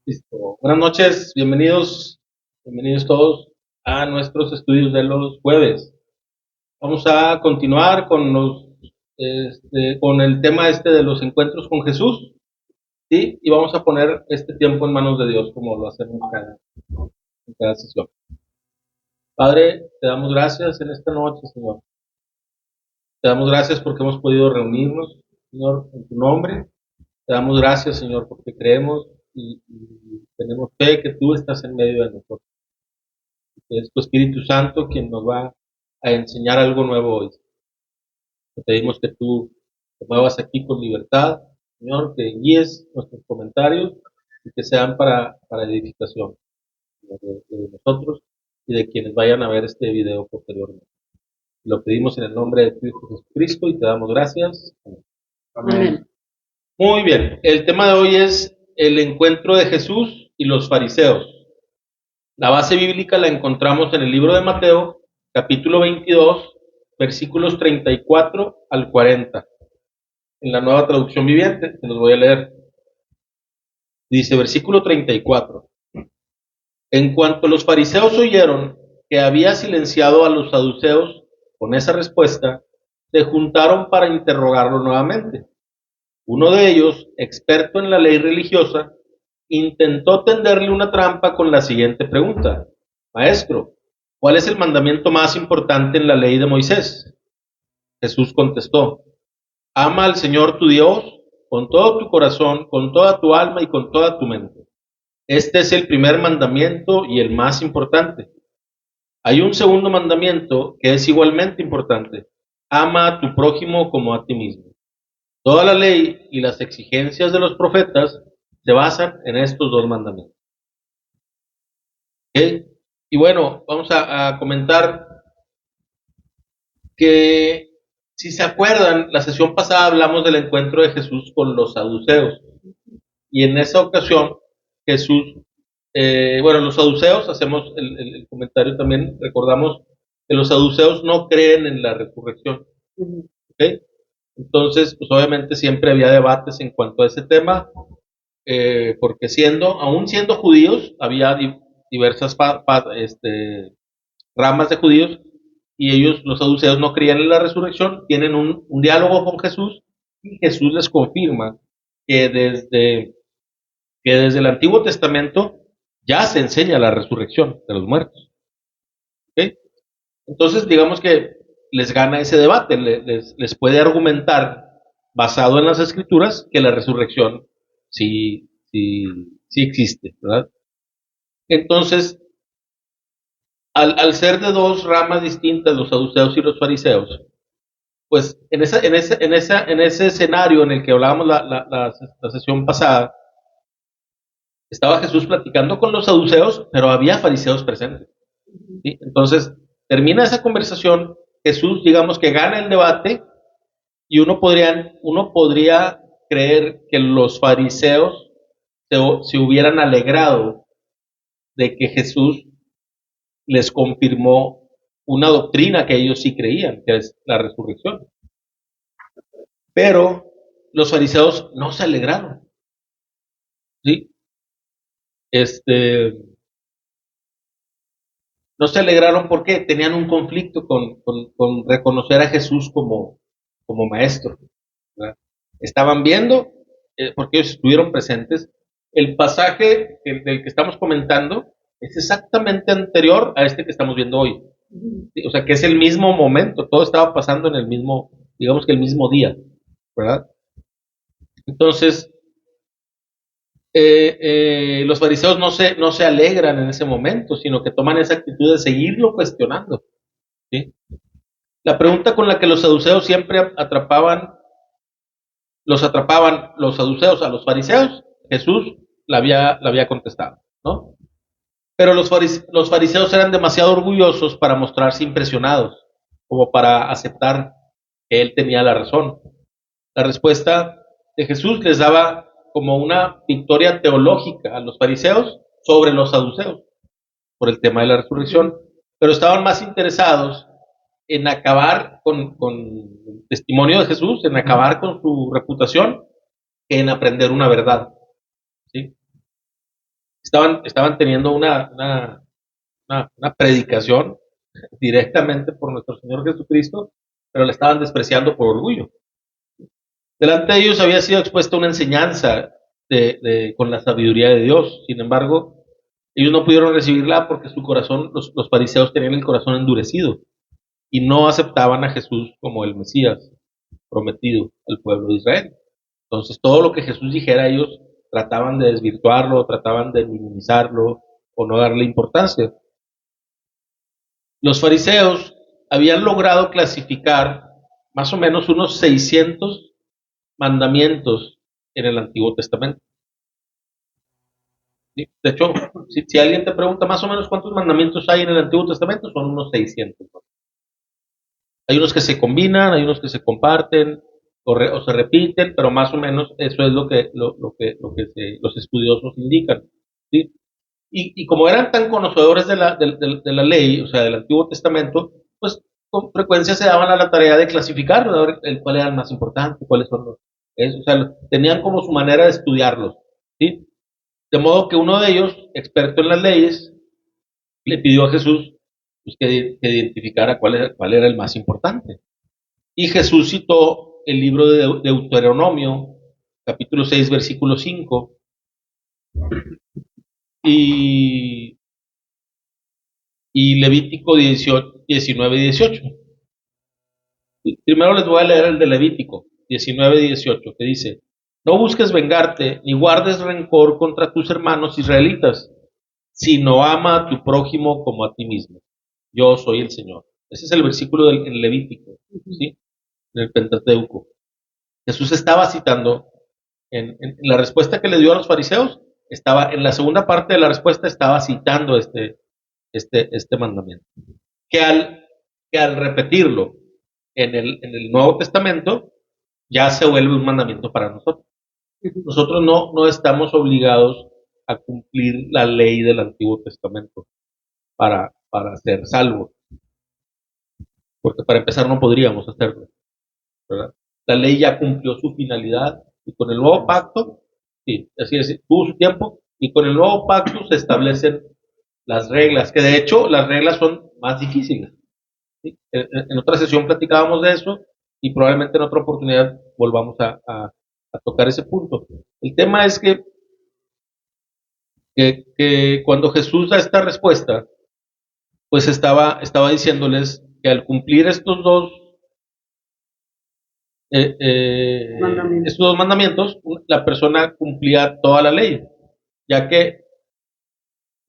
Listo. Buenas noches, bienvenidos todos a nuestros estudios de los jueves. Vamos a continuar con el tema de los encuentros con Jesús, ¿sí? Y vamos a poner este tiempo en manos de Dios, como lo hacemos en cada sesión. Padre, te damos gracias en esta noche, Señor. Te damos gracias porque hemos podido reunirnos, Señor, en tu nombre. Te damos gracias, Señor, porque creemos y tenemos fe que tú estás en medio de nosotros. Es tu Espíritu Santo quien nos va a enseñar algo nuevo hoy. Te pedimos que tú te muevas aquí con libertad, Señor, que guíes nuestros comentarios y que sean para edificación de nosotros y de quienes vayan a ver este video posteriormente. Lo pedimos en el nombre de tu Hijo Jesucristo y te damos gracias. Amén. Muy bien, el tema de hoy es el encuentro de Jesús y los fariseos. La base bíblica la encontramos en el libro de Mateo, capítulo 22, versículos 34 al 40. En la Nueva Traducción Viviente, se los voy a leer. Dice, versículo 34. En cuanto los fariseos oyeron que había silenciado a los saduceos con esa respuesta, se juntaron para interrogarlo nuevamente. Uno de ellos, experto en la ley religiosa, intentó tenderle una trampa con la siguiente pregunta: Maestro, ¿cuál es el mandamiento más importante en la ley de Moisés? Jesús contestó: Ama al Señor tu Dios con todo tu corazón, con toda tu alma y con toda tu mente. Este es el primer mandamiento y el más importante. Hay un segundo mandamiento que es igualmente importante: ama a tu prójimo como a ti mismo. Toda la ley y las exigencias de los profetas se basan en estos dos mandamientos. ¿Okay? Y bueno, vamos a comentar que, si se acuerdan, la sesión pasada hablamos del encuentro de Jesús con los saduceos. Y en esa ocasión, Jesús, bueno, los saduceos, hacemos el comentario también, recordamos que los saduceos no creen en la resurrección. ¿Okay? Entonces, pues obviamente siempre había debates en cuanto a ese tema, porque aún siendo judíos, había diversas ramas de judíos, y ellos, los saduceos, no creían en la resurrección. Tienen un diálogo con Jesús, y Jesús les confirma que desde el Antiguo Testamento ya se enseña la resurrección de los muertos. ¿Okay? Entonces, digamos que les gana ese debate, les puede argumentar, basado en las Escrituras, que la resurrección sí existe, ¿verdad? Entonces, al ser de dos ramas distintas, los saduceos y los fariseos, pues en ese escenario en el que hablábamos la sesión pasada, estaba Jesús platicando con los saduceos, pero había fariseos presentes, ¿sí? Entonces, termina esa conversación, Jesús, digamos que gana el debate, y uno podría creer que los fariseos se hubieran alegrado de que Jesús les confirmó una doctrina que ellos sí creían, que es la resurrección. Pero los fariseos no se alegraron, ¿sí? Este, no se alegraron porque tenían un conflicto con reconocer a Jesús como maestro, ¿verdad? Estaban viendo, porque ellos estuvieron presentes, el pasaje del que estamos comentando es exactamente anterior a este que estamos viendo hoy. ¿Sí? O sea, que es el mismo momento, todo estaba pasando en el mismo, digamos que el mismo día, ¿verdad? Entonces, los fariseos no se alegran en ese momento, sino que toman esa actitud de seguirlo cuestionando, ¿sí? La pregunta con la que los saduceos siempre atrapaban los saduceos a los fariseos, Jesús la había contestado, ¿no? Pero los fariseos eran demasiado orgullosos para mostrarse impresionados, como para aceptar que él tenía la razón. La respuesta de Jesús les daba como una victoria teológica a los fariseos sobre los saduceos por el tema de la resurrección, pero estaban más interesados en acabar con el testimonio de Jesús, en acabar con su reputación, que en aprender una verdad, ¿sí? estaban teniendo una predicación directamente por nuestro Señor Jesucristo, pero le estaban despreciando por orgullo. Delante de ellos había sido expuesta una enseñanza con la sabiduría de Dios. Sin embargo, ellos no pudieron recibirla porque su corazón, los fariseos tenían el corazón endurecido y no aceptaban a Jesús como el Mesías prometido al pueblo de Israel. Entonces, todo lo que Jesús dijera, ellos trataban de desvirtuarlo, trataban de minimizarlo o no darle importancia. Los fariseos habían logrado clasificar más o menos unos 600 mandamientos en el Antiguo Testamento. ¿Sí? De hecho, si alguien te pregunta más o menos cuántos mandamientos hay en el Antiguo Testamento, son unos 600. Hay unos que se combinan, hay unos que se comparten o se repiten, pero más o menos eso es lo que los estudiosos indican. ¿Sí? Y como eran tan conocedores de la ley, o sea, del Antiguo Testamento, pues con frecuencia se daban a la tarea de clasificarlo, de ver cuál era el más importante, cuáles son o sea, tenían como su manera de estudiarlos. ¿Sí? De modo que uno de ellos, experto en las leyes, le pidió a Jesús pues, que identificara cuál era el más importante. Y Jesús citó el libro de Deuteronomio, capítulo 6, versículo 5, y, y Levítico 18, 19 y 18. Primero les voy a leer el de Levítico 19 y 18, que dice: no busques vengarte, ni guardes rencor contra tus hermanos israelitas, sino ama a tu prójimo como a ti mismo. Yo soy el Señor. Ese es el versículo en Levítico, ¿sí? En el Pentateuco. Jesús estaba citando en la respuesta que le dio a los fariseos, estaba en la segunda parte de la respuesta, estaba citando este mandamiento. Que al repetirlo en el Nuevo Testamento, ya se vuelve un mandamiento para nosotros. Nosotros no estamos obligados a cumplir la ley del Antiguo Testamento para ser salvos, porque para empezar no podríamos hacerlo, ¿verdad? La ley ya cumplió su finalidad y con el nuevo pacto, sí, así es, tuvo su tiempo y con el nuevo pacto se establecen las reglas, que de hecho las reglas son más difíciles. ¿Sí? En otra sesión platicábamos de eso y probablemente en otra oportunidad volvamos a tocar ese punto. El tema es que cuando Jesús da esta respuesta, pues estaba diciéndoles que al cumplir estos dos mandamientos, la persona cumplía toda la ley, ya que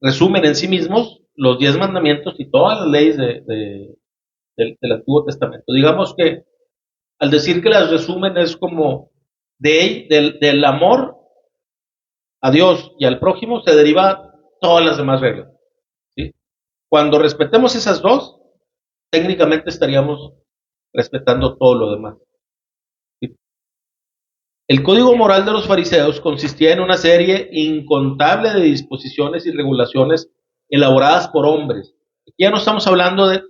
resumen en sí mismos los 10 mandamientos y todas las leyes del Antiguo Testamento. Digamos que al decir que las resumen es como del amor a Dios y al prójimo se deriva todas las demás reglas. ¿Sí? Cuando respetemos esas dos, técnicamente estaríamos respetando todo lo demás. ¿Sí? El código moral de los fariseos consistía en una serie incontable de disposiciones y regulaciones elaboradas por hombres. Aquí ya no estamos hablando de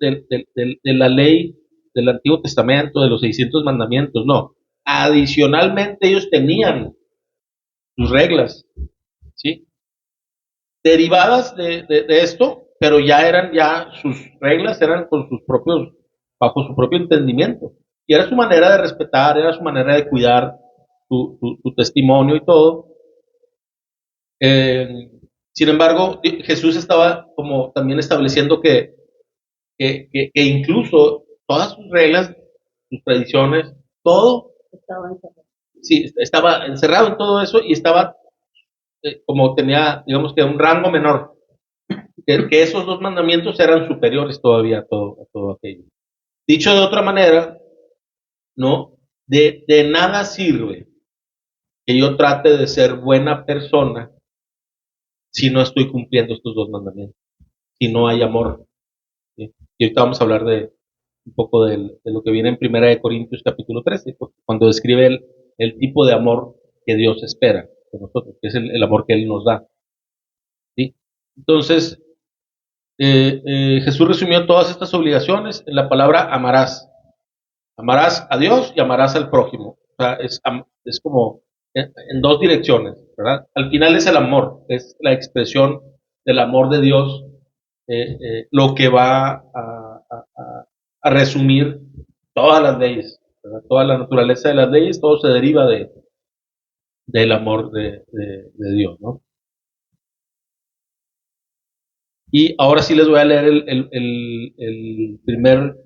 la ley del Antiguo Testamento, de los 600 mandamientos, no. Adicionalmente ellos tenían sus reglas, ¿sí? Derivadas de esto, pero ya sus reglas eran bajo su propio entendimiento. Y era su manera de respetar, era su manera de cuidar tu testimonio y todo. Eh, Sin embargo, Jesús estaba como también estableciendo que incluso todas sus reglas, sus tradiciones, todo estaba encerrado. Sí, estaba encerrado en todo eso y estaba como tenía, digamos que un rango menor, que esos dos mandamientos eran superiores todavía a todo aquello. Dicho de otra manera, no, de nada sirve que yo trate de ser buena persona si no estoy cumpliendo estos dos mandamientos, si no hay amor. ¿Sí? Y ahorita vamos a hablar un poco de lo que viene en Primera de Corintios capítulo 13, cuando describe el tipo de amor que Dios espera de nosotros, que es el amor que Él nos da. ¿Sí? Entonces, Jesús resumió todas estas obligaciones en la palabra amarás. Amarás a Dios y amarás al prójimo. O sea, es como en dos direcciones, ¿verdad? Al final es el amor, es la expresión del amor de Dios, lo que va a resumir todas las leyes, ¿verdad? Toda la naturaleza de las leyes, todo se deriva del amor de Dios, ¿no? Y ahora sí les voy a leer el primer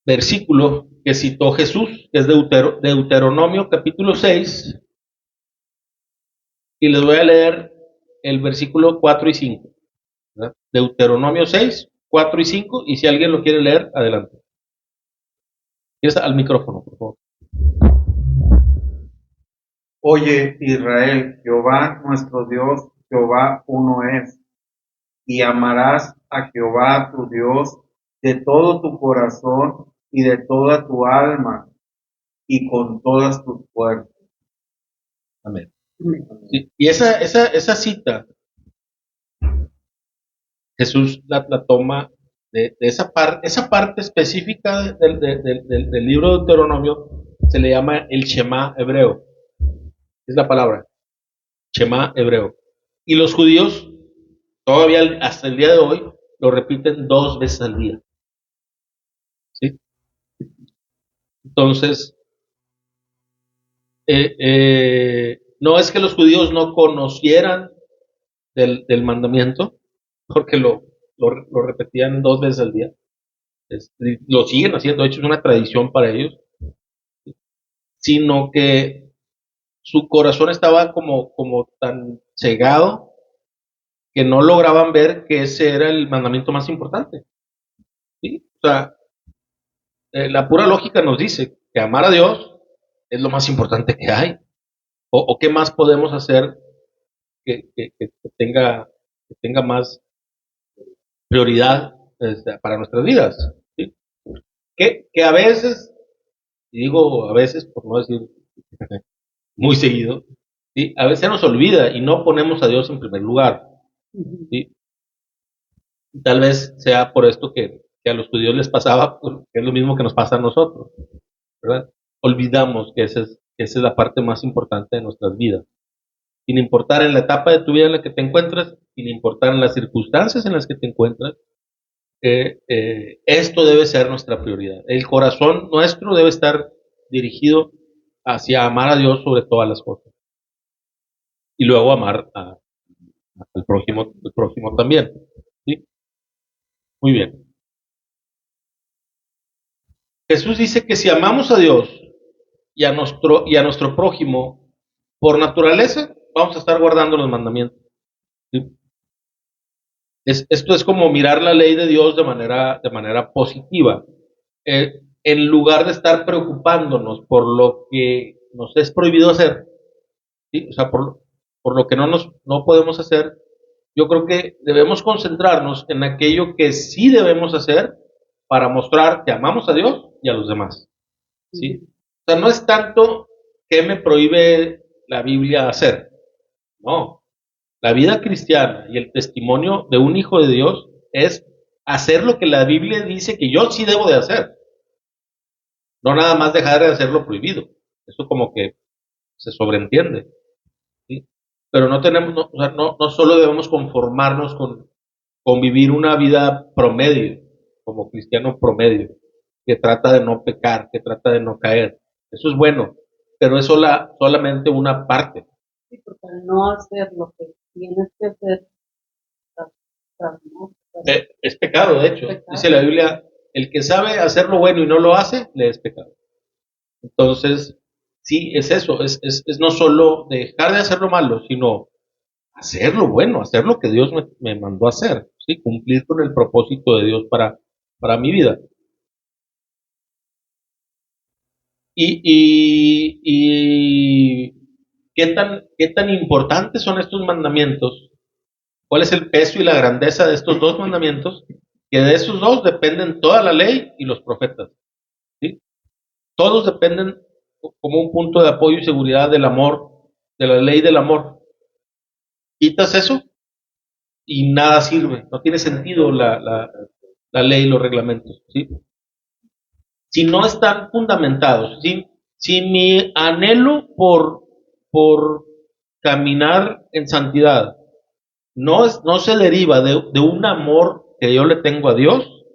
versículo que citó Jesús, que es Deuteronomio capítulo 6, y les voy a leer el versículo 4 y 5, ¿verdad? Deuteronomio 6, 4 y 5, y si alguien lo quiere leer, adelante. ¿Quieres al micrófono, por favor? Oye, Israel, Jehová nuestro Dios, Jehová uno es, y amarás a Jehová tu Dios de todo tu corazón y de toda tu alma y con todas tus fuerzas. Amén. Sí, y esa cita, Jesús la toma de esa parte específica del libro de Deuteronomio, se le llama el Shema hebreo. Es la palabra, Shema hebreo. Y los judíos, todavía hasta el día de hoy, lo repiten 2 veces al día. ¿Sí? Entonces, no es que los judíos no conocieran del mandamiento, porque lo repetían 2 veces al día. Lo siguen haciendo, de hecho es una tradición para ellos, sino que su corazón estaba como tan cegado que no lograban ver que ese era el mandamiento más importante. ¿Sí? O sea, la pura lógica nos dice que amar a Dios es lo más importante que hay. O qué más podemos hacer que tenga más prioridad para nuestras vidas. ¿Sí? Que a veces, y digo a veces por no decir muy seguido, ¿sí? A veces nos olvida y no ponemos a Dios en primer lugar. ¿Sí? Tal vez sea por esto que a los judíos les pasaba, que es lo mismo que nos pasa a nosotros, ¿verdad? Olvidamos que esa es la parte más importante de nuestras vidas. Sin importar en la etapa de tu vida en la que te encuentras, sin importar en las circunstancias en las que te encuentras, esto debe ser nuestra prioridad. El corazón nuestro debe estar dirigido hacia amar a Dios sobre todas las cosas. Y luego amar al prójimo también. ¿Sí? Muy bien. Jesús dice que si amamos a Dios y a nuestro prójimo, por naturaleza, vamos a estar guardando los mandamientos. ¿Sí? Esto es como mirar la ley de Dios de manera positiva. En lugar de estar preocupándonos por lo que nos es prohibido hacer, ¿sí? O sea, por lo que no podemos hacer, yo creo que debemos concentrarnos en aquello que sí debemos hacer para mostrar que amamos a Dios y a los demás. ¿Sí? O sea, no es tanto que me prohíbe la Biblia hacer. No. La vida cristiana y el testimonio de un hijo de Dios es hacer lo que la Biblia dice que yo sí debo de hacer. No nada más dejar de hacer lo prohibido. Eso como que se sobreentiende. ¿Sí? Pero no tenemos, no, o sea, no solo debemos conformarnos con vivir una vida promedio, como cristiano promedio, que trata de no pecar, que trata de no caer. Eso es bueno, pero es solamente una parte. Sí, porque al no hacer lo que tienes que hacer, ¿no? Es pecado, de hecho. Pecado. Dice la Biblia, el que sabe hacer lo bueno y no lo hace, le es pecado. Entonces, sí, es eso, es no solo dejar de hacer lo malo, sino hacer lo bueno, hacer lo que Dios me mandó a hacer, ¿sí? Cumplir con el propósito de Dios para mi vida. Y ¿qué tan importantes son estos mandamientos? ¿Cuál es el peso y la grandeza de estos 2 mandamientos? Que de esos 2 dependen toda la ley y los profetas. ¿Sí? Todos dependen como un punto de apoyo y seguridad del amor, de la ley del amor. Quitas eso y nada sirve, no tiene sentido la ley y los reglamentos. ¿Sí? Si no están fundamentados, si mi anhelo por caminar en santidad no se deriva de un amor que yo le tengo a Dios,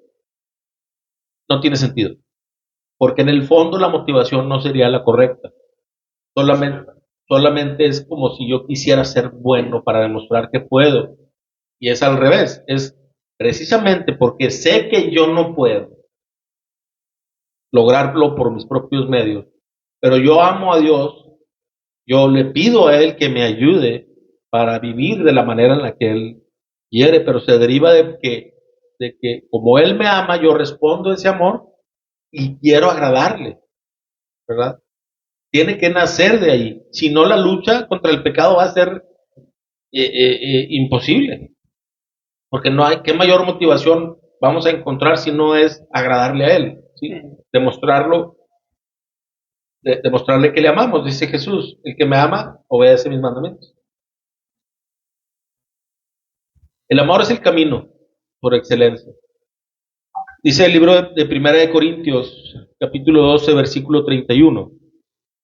no tiene sentido. Porque en el fondo la motivación no sería la correcta. Solamente es como si yo quisiera ser bueno para demostrar que puedo. Y es al revés. Es precisamente porque sé que yo no puedo lograrlo por mis propios medios, pero yo amo a Dios, yo le pido a Él que me ayude para vivir de la manera en la que Él quiere, pero se deriva de que como Él me ama, yo respondo a ese amor y quiero agradarle, ¿verdad? Tiene que nacer de ahí. Si no, la lucha contra el pecado va a ser imposible, porque no hay, ¿qué mayor motivación vamos a encontrar si no es agradarle a Él? ¿Sí? Demostrarlo, demostrarle que le amamos, dice Jesús, el que me ama obedece mis mandamientos. El amor es el camino por excelencia. Dice el libro de Primera de Corintios, capítulo 12, versículo 31.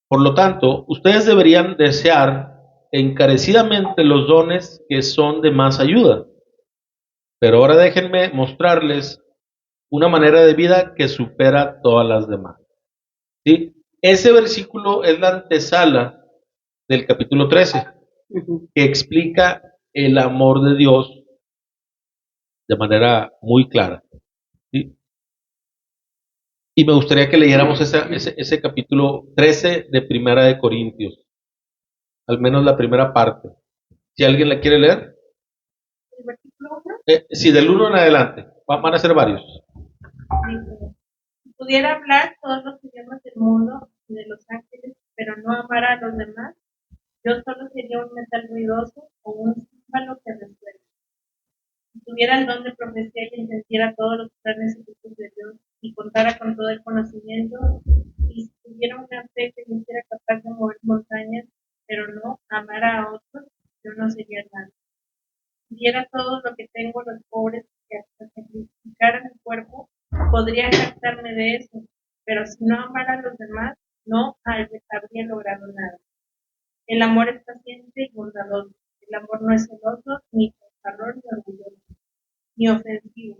Por lo tanto, ustedes deberían desear encarecidamente los dones que son de más ayuda. Pero ahora déjenme mostrarles una manera de vida que supera todas las demás. ¿Sí? Ese versículo es la antesala del capítulo 13, que explica el amor de Dios de manera muy clara. ¿Sí? Y me gustaría que leyéramos ese capítulo 13 de Primera de Corintios, al menos la primera parte. Si alguien la quiere leer. El versículo 1 Sí, del 1 en adelante. Van a ser varios. dice: si pudiera hablar todos los idiomas del mundo y de los ángeles, pero no amara a los demás, yo solo sería un metal ruidoso o un címbalo que resuena. Si tuviera el don de profecía y entendiera todos los planes y secretos de Dios y contara con todo el conocimiento, y si tuviera una fe que me hiciera capaz de mover montañas, pero no amara a otros, yo no sería nada. Si diera todo lo que tengo a los pobres y hasta sacrificara mi cuerpo, podría jactarme de eso, pero si no amara a los demás, no habría logrado nada. El amor es paciente y bondadoso. El amor no es celoso, ni fanfarrón, ni orgulloso, ni ofensivo.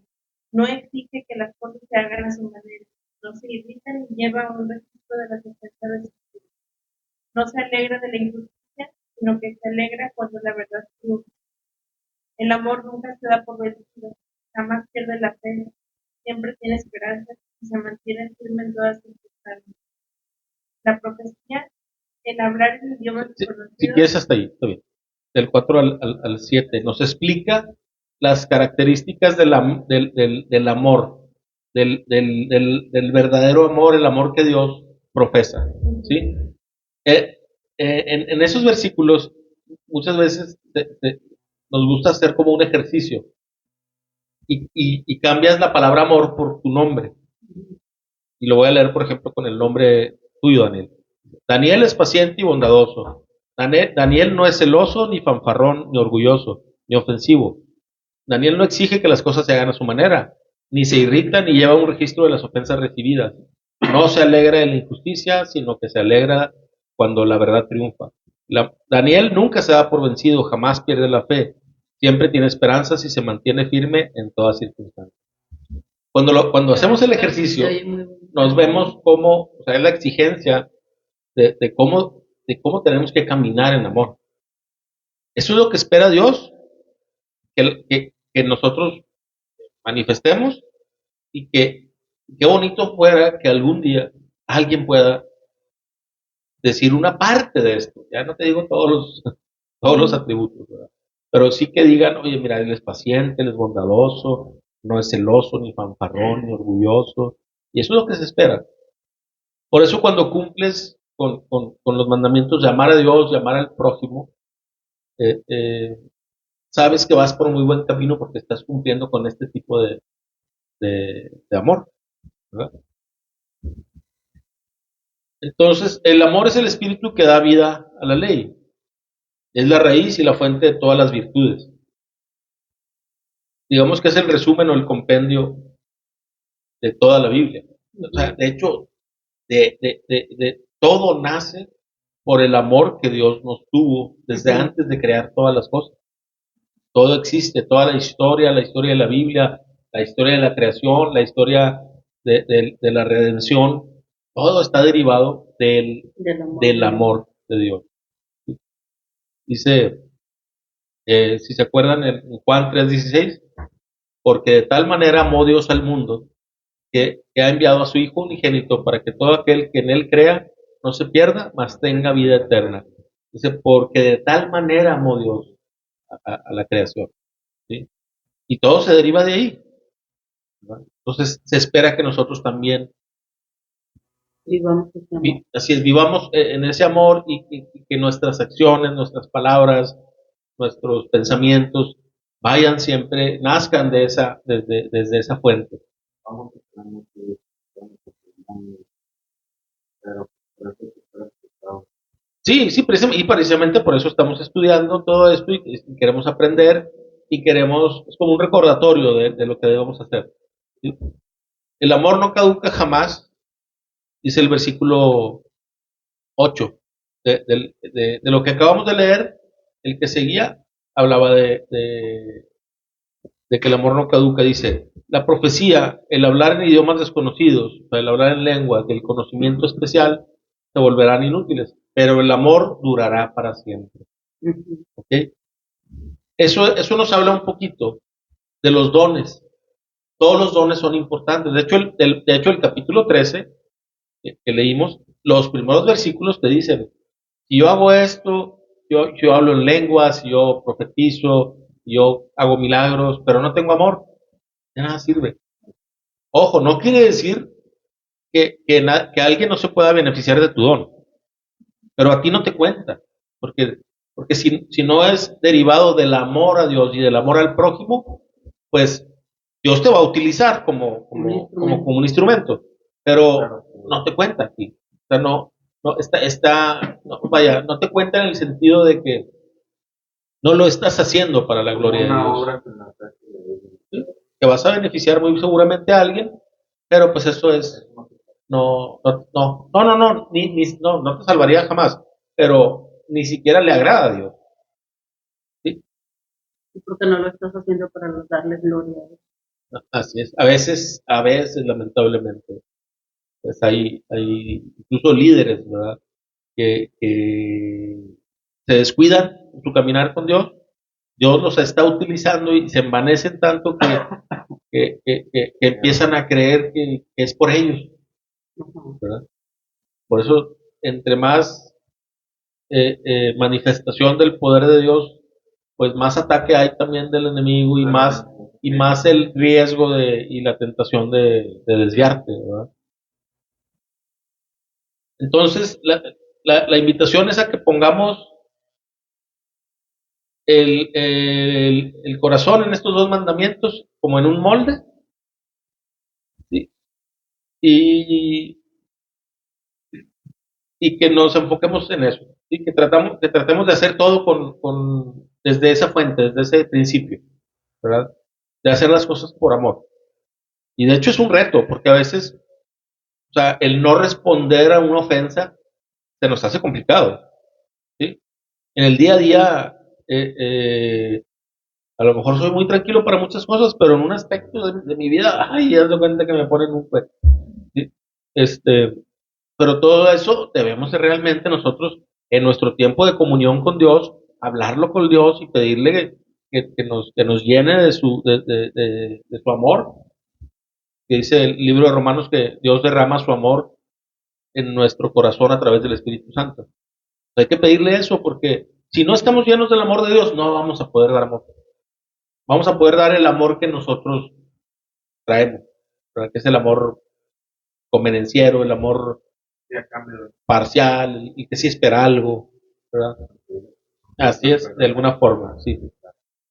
No exige que las cosas se hagan a su manera. No se irrita ni lleva un registro de las ofensas de su vida. No se alegra de la injusticia, sino que se alegra cuando la verdad triunfa. El amor nunca se da por vencido, jamás pierde la fe, siempre tiene esperanza y se mantiene firme en todas circunstancias. La profecía, el hablar en idiomas Si desconocidos. quieres hasta ahí, está bien. Del 4 al 7. Nos explica las características del amor, del verdadero amor, el amor que Dios profesa. ¿Sí? En esos versículos, muchas veces nos gusta hacer como un ejercicio y cambias la palabra amor por tu nombre. Y lo voy a leer, por ejemplo, con el nombre tuyo, Daniel. Daniel es paciente y bondadoso. Daniel no es celoso, ni fanfarrón, ni orgulloso, ni ofensivo. Daniel no exige que las cosas se hagan a su manera, ni se irrita, ni lleva un registro de las ofensas recibidas. No se alegra de la injusticia, sino que se alegra cuando la verdad triunfa. Daniel nunca se da por vencido, jamás pierde la fe. Siempre tiene esperanzas y se mantiene firme en todas circunstancias. Cuando hacemos el ejercicio, nos vemos cómo, o sea, es la exigencia de cómo tenemos que caminar en amor. Eso es lo que espera Dios, que nosotros manifestemos y que qué bonito fuera que algún día alguien pueda decir una parte de esto. Ya no te digo todos los atributos, ¿verdad? Pero sí que digan, oye, mira, él es paciente, él es bondadoso, no es celoso, ni fanfarrón, ni orgulloso. Y eso es lo que se espera. Por eso cuando cumples con los mandamientos de amar a Dios, de amar al prójimo, eh, eh, sabes que vas por muy buen camino porque estás cumpliendo con este tipo de amor, ¿verdad? Entonces, el amor es el espíritu que da vida a la ley. Es la raíz y la fuente de todas las virtudes. Digamos que es el resumen o el compendio de toda la Biblia. O sea, de hecho, de todo nace por el amor que Dios nos tuvo desde antes de crear todas las cosas. Todo existe, toda la historia de la Biblia, la historia de la creación, la historia de la redención, todo está derivado del amor de Dios. Dice, si se acuerdan en Juan 3:16, porque de tal manera amó Dios al mundo que ha enviado a su Hijo unigénito para que todo aquel que en él crea no se pierda, mas tenga vida eterna. Dice, porque de tal manera amó Dios a la creación. ¿Sí? Y todo se deriva de ahí, ¿verdad? Entonces se espera que nosotros también Vivamos ese amor. así es, vivamos en ese amor y que nuestras acciones, nuestras palabras, nuestros pensamientos vayan siempre, nazcan desde esa fuente. Vamos a tener que pero por eso se está explicado. Sí, sí, y precisamente por eso estamos estudiando todo esto y queremos aprender y queremos, es como un recordatorio de lo que debemos hacer. ¿Sí? El amor no caduca jamás, dice el versículo 8 de lo que acabamos de leer, el que seguía hablaba de que el amor no caduca, dice, la profecía, el hablar en idiomas desconocidos, o sea, el hablar en lenguas, el conocimiento especial, se volverán inútiles, pero el amor durará para siempre. ¿Ok? Eso nos habla un poquito de los dones. Todos los dones son importantes. De hecho, el capítulo 13 que leímos, los primeros versículos te dicen, si yo hago esto, yo hablo en lenguas, yo profetizo, yo hago milagros, pero no tengo amor, de nada sirve. Ojo, no quiere decir que alguien no se pueda beneficiar de tu don, pero a ti no te cuenta, porque si no es derivado del amor a Dios y del amor al prójimo, pues Dios te va a utilizar como un instrumento, pero no te cuenta a ti. O sea, vaya, no te cuenta en el sentido de que no lo estás haciendo para la gloria de Una Dios. obra que nos hace ¿Sí? Que vas a beneficiar muy seguramente a alguien, pero pues eso es, no te salvaría jamás, pero ni siquiera le agrada a Dios. ¿Sí? Porque no lo estás haciendo para darle gloria a Dios. Así es. A veces, lamentablemente, pues hay incluso líderes, ¿verdad? Que se descuidan en su caminar con Dios. Dios los está utilizando y se envanecen tanto que empiezan a creer que es por ellos, ¿verdad? Por eso, entre más manifestación del poder de Dios, pues más ataque hay también del enemigo y más el riesgo y la tentación de desviarte, ¿verdad? Entonces, la invitación es a que pongamos el corazón en estos dos mandamientos como en un molde, ¿sí? y, y que nos enfoquemos en eso, y que tratemos de hacer todo desde esa fuente, desde ese principio, ¿verdad? De hacer las cosas por amor. Y de hecho es un reto, porque a veces, o sea, el no responder a una ofensa se nos hace complicado, ¿sí? En el día a día, eh, eh, a lo mejor soy muy tranquilo para muchas cosas, pero en un aspecto de mi vida, ay, ya doy cuenta que me ponen un juez, ¿sí? Pero todo eso debemos de realmente nosotros, en nuestro tiempo de comunión con Dios, hablarlo con Dios y pedirle que nos llene de su amor, que dice el libro de Romanos que Dios derrama su amor en nuestro corazón a través del Espíritu Santo. Hay que pedirle eso porque si no estamos llenos del amor de Dios, no vamos a poder dar amor. Vamos a poder dar el amor que nosotros traemos, ¿verdad? Que es el amor convenenciero, el amor a cambio parcial, y que sí espera algo, ¿verdad? Así es, de alguna forma, sí.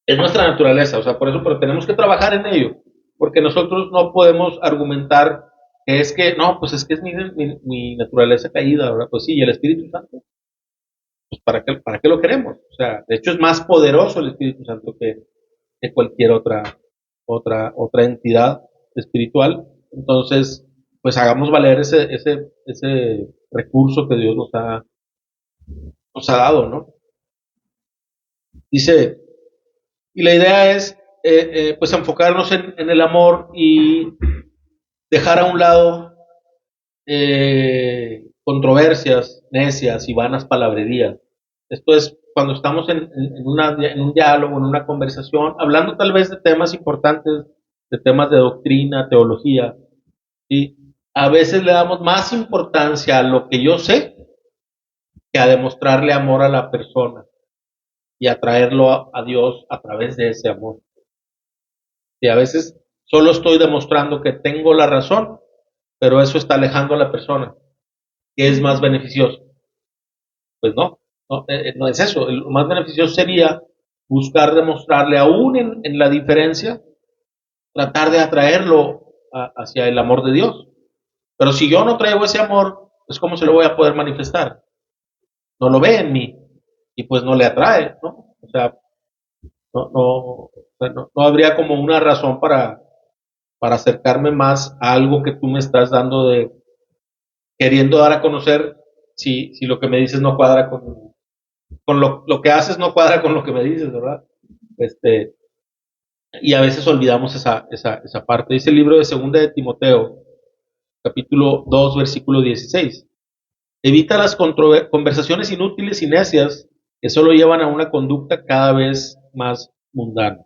Es nuestra naturaleza, o sea, por eso, pero tenemos que trabajar en ello, porque nosotros no podemos argumentar que es que, no, pues es que es mi naturaleza caída, ¿verdad? Pues sí, y el Espíritu Santo, pues ¿para qué lo queremos? O sea, de hecho es más poderoso el Espíritu Santo que cualquier otra entidad espiritual. Entonces, pues hagamos valer ese recurso que Dios nos ha dado, ¿no? Dice, y la idea es pues enfocarnos en el amor y dejar a un lado controversias necias y vanas palabrerías. Esto es cuando estamos en un diálogo, en una conversación, hablando tal vez de temas importantes, de temas de doctrina, teología, y a veces le damos más importancia a lo que yo sé que a demostrarle amor a la persona y atraerlo a Dios a través de ese amor. Y a veces solo estoy demostrando que tengo la razón, pero eso está alejando a la persona, que es más beneficioso. Pues no es eso. Lo más beneficioso sería buscar demostrarle, aún en la diferencia, tratar de atraerlo hacia el amor de Dios. Pero si yo no traigo ese amor, pues ¿cómo se lo voy a poder manifestar? No lo ve en mí y pues no le atrae, ¿no? O sea, no habría como una razón para acercarme más a algo que tú me estás dando de queriendo dar a conocer si lo que me dices no cuadra con lo que haces no cuadra con lo que me dices, ¿verdad? Este, y a veces olvidamos esa parte. Dice el libro de Segunda de Timoteo, capítulo 2 versículo 16. Evita las conversaciones inútiles y necias que solo llevan a una conducta cada vez más mundana.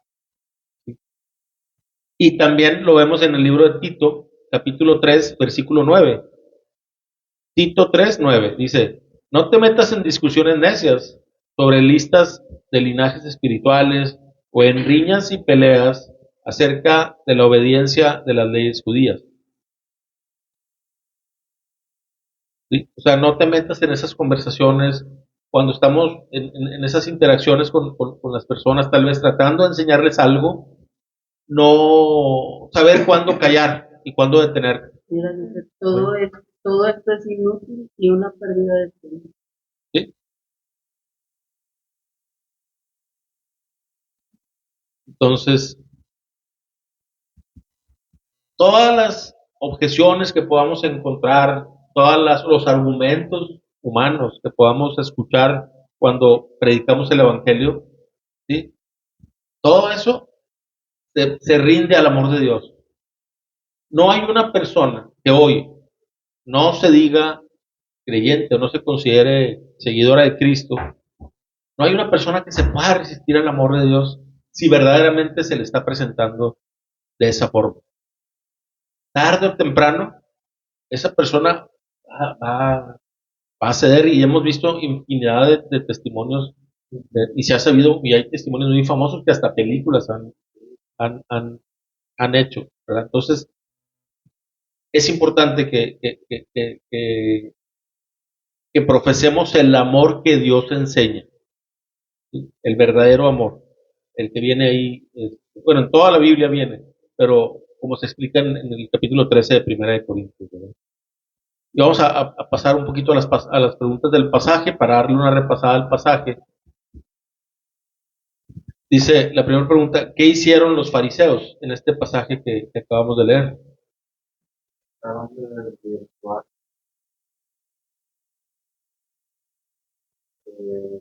Y también lo vemos en el libro de Tito, capítulo 3 versículo 9. Tito 3 9 dice, no te metas en discusiones necias sobre listas de linajes espirituales o en riñas y peleas acerca de la obediencia de las leyes judías. ¿Sí? O sea, no te metas en esas conversaciones cuando estamos en esas interacciones con las personas, tal vez tratando de enseñarles algo, no saber cuándo callar y cuándo detener. Mira, dice, todo esto es inútil y una pérdida de tiempo. ¿Sí? Entonces, todas las objeciones que podamos encontrar, los argumentos humanos que podamos escuchar cuando predicamos el Evangelio, ¿sí? Todo eso se rinde al amor de Dios. No hay una persona que hoy no se diga creyente o no se considere seguidora de Cristo, no hay una persona que se pueda resistir al amor de Dios si verdaderamente se le está presentando de esa forma. Tarde o temprano, esa persona va a ceder y hemos visto infinidad de testimonios y se ha sabido, y hay testimonios muy famosos que hasta películas han, han, han hecho, ¿verdad? Entonces, es importante que profesemos el amor que Dios enseña, ¿sí? El verdadero amor, el que viene ahí, bueno, en toda la Biblia viene, pero como se explica en el capítulo 13 de Primera de Corintios, ¿verdad? Y vamos a pasar un poquito a las preguntas del pasaje para darle una repasada al pasaje. Dice la primera pregunta, ¿qué hicieron los fariseos en este pasaje que acabamos de leer?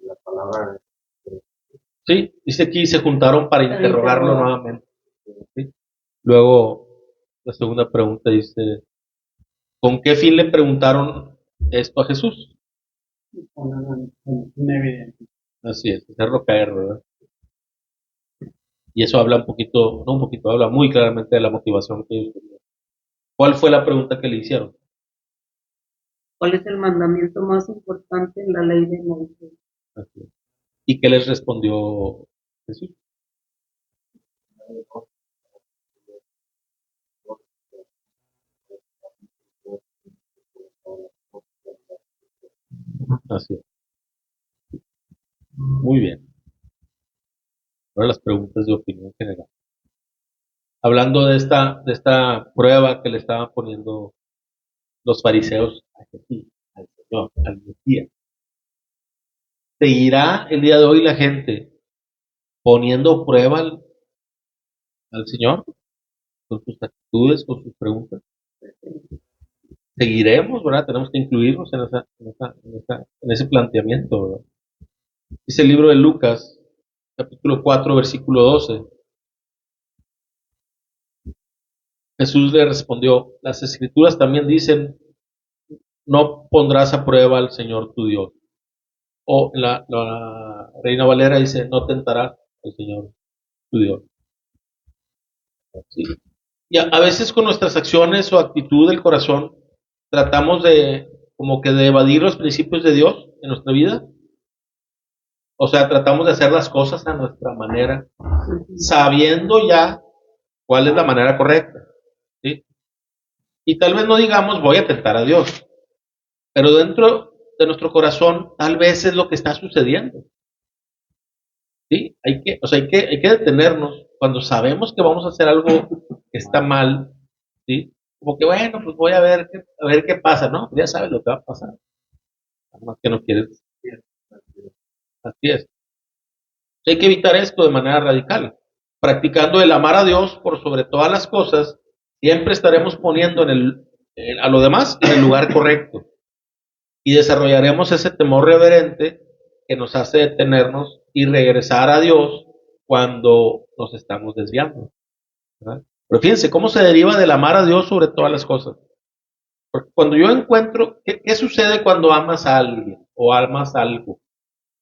La palabra. Sí, dice aquí se juntaron para interrogarlo nuevamente. ¿Sí? Luego, la segunda pregunta dice, ¿con qué fin le preguntaron esto a Jesús? Una evidencia. Así es, hacerlo caer, ¿verdad? Y eso habla un poquito, no un poquito, habla muy claramente de la motivación que ellos tenían. ¿Cuál fue la pregunta que le hicieron? ¿Cuál es el mandamiento más importante en la ley de Moisés? Así es. ¿Y qué les respondió Jesús? Así es. Muy bien. Ahora las preguntas de opinión general. Hablando de esta prueba que le estaban poniendo los fariseos a Jesús, al Señor, al Mesías. ¿Seguirá el día de hoy la gente poniendo prueba al Señor con sus actitudes, con sus preguntas? seguiremos, ¿verdad? Tenemos que incluirnos en ese planteamiento, ¿verdad? Dice el libro de Lucas, capítulo 4, versículo 12. Jesús le respondió, las escrituras también dicen, no pondrás a prueba al Señor tu Dios. O la Reina Valera dice, no tentarás al Señor tu Dios. ¿Sí? Y a veces con nuestras acciones o actitud del corazón tratamos de como que de evadir los principios de Dios en nuestra vida. O sea, tratamos de hacer las cosas a nuestra manera, sabiendo ya cuál es la manera correcta. ¿Sí? Y tal vez no digamos voy a tentar a Dios, pero dentro de nuestro corazón tal vez es lo que está sucediendo. ¿Sí? Hay que detenernos cuando sabemos que vamos a hacer algo que está mal, ¿sí? Como que bueno, pues voy a ver qué pasa, ¿no? Ya sabes lo que va a pasar, nada más que no quieres. Así es. Hay que evitar esto de manera radical. Practicando el amar a Dios por sobre todas las cosas, siempre estaremos poniendo a lo demás en el lugar correcto. Y desarrollaremos ese temor reverente que nos hace detenernos y regresar a Dios cuando nos estamos desviando, ¿verdad? Pero fíjense cómo se deriva del amar a Dios sobre todas las cosas. Porque cuando yo encuentro, ¿qué sucede cuando amas a alguien o amas algo?